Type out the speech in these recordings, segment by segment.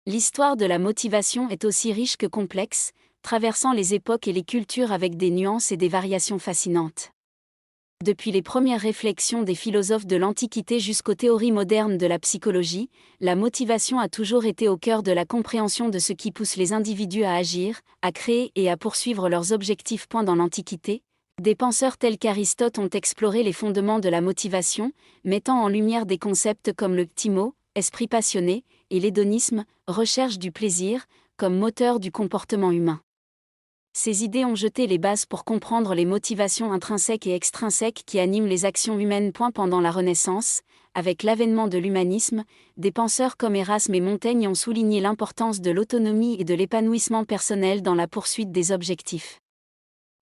L'histoire de la motivation est aussi riche que complexe, traversant les époques et les cultures avec des nuances et des variations fascinantes. Depuis les premières réflexions des philosophes de l'Antiquité jusqu'aux théories modernes de la psychologie, la motivation a toujours été au cœur de la compréhension de ce qui pousse les individus à agir, à créer et à poursuivre leurs objectifs. Dans l'Antiquité, des penseurs tels qu'Aristote ont exploré les fondements de la motivation, mettant en lumière des concepts comme le timo, esprit passionné, et l'hédonisme, recherche du plaisir, comme moteur du comportement humain. Ces idées ont jeté les bases pour comprendre les motivations intrinsèques et extrinsèques qui animent les actions humaines. Pendant la Renaissance, avec l'avènement de l'humanisme, des penseurs comme Erasme et Montaigne ont souligné l'importance de l'autonomie et de l'épanouissement personnel dans la poursuite des objectifs.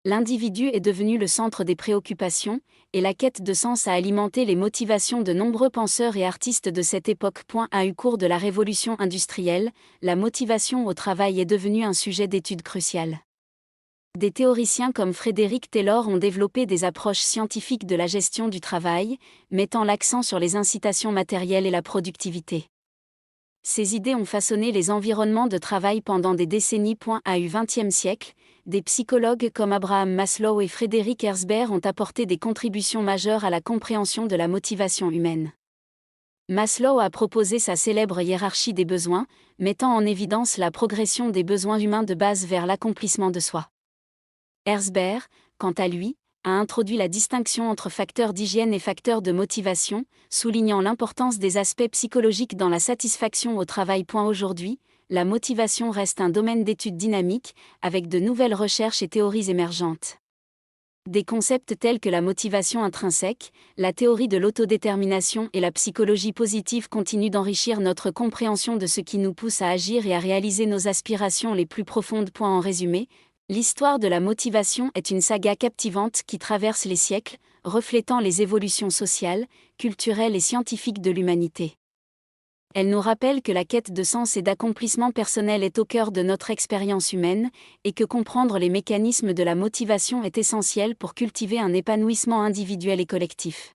L'individu est devenu le centre des préoccupations, et la quête de sens a alimenté les motivations de nombreux penseurs et artistes de cette époque. Au cours de la révolution industrielle, la motivation au travail est devenue un sujet d'étude crucial. Des théoriciens comme Frédéric Taylor ont développé des approches scientifiques de la gestion du travail, mettant l'accent sur les incitations matérielles et la productivité. Ces idées ont façonné les environnements de travail pendant des décennies. Au XXe siècle, des psychologues comme Abraham Maslow et Frédéric Herzberg ont apporté des contributions majeures à la compréhension de la motivation humaine. Maslow a proposé sa célèbre hiérarchie des besoins, mettant en évidence la progression des besoins humains de base vers l'accomplissement de soi. Herzberg, quant à lui, a introduit la distinction entre facteurs d'hygiène et facteurs de motivation, soulignant l'importance des aspects psychologiques dans la satisfaction au travail. Aujourd'hui, la motivation reste un domaine d'étude dynamique, avec de nouvelles recherches et théories émergentes. Des concepts tels que la motivation intrinsèque, la théorie de l'autodétermination et la psychologie positive continuent d'enrichir notre compréhension de ce qui nous pousse à agir et à réaliser nos aspirations les plus profondes. En résumé, l'histoire de la motivation est une saga captivante qui traverse les siècles, reflétant les évolutions sociales, culturelles et scientifiques de l'humanité. Elle nous rappelle que la quête de sens et d'accomplissement personnel est au cœur de notre expérience humaine, et que comprendre les mécanismes de la motivation est essentiel pour cultiver un épanouissement individuel et collectif.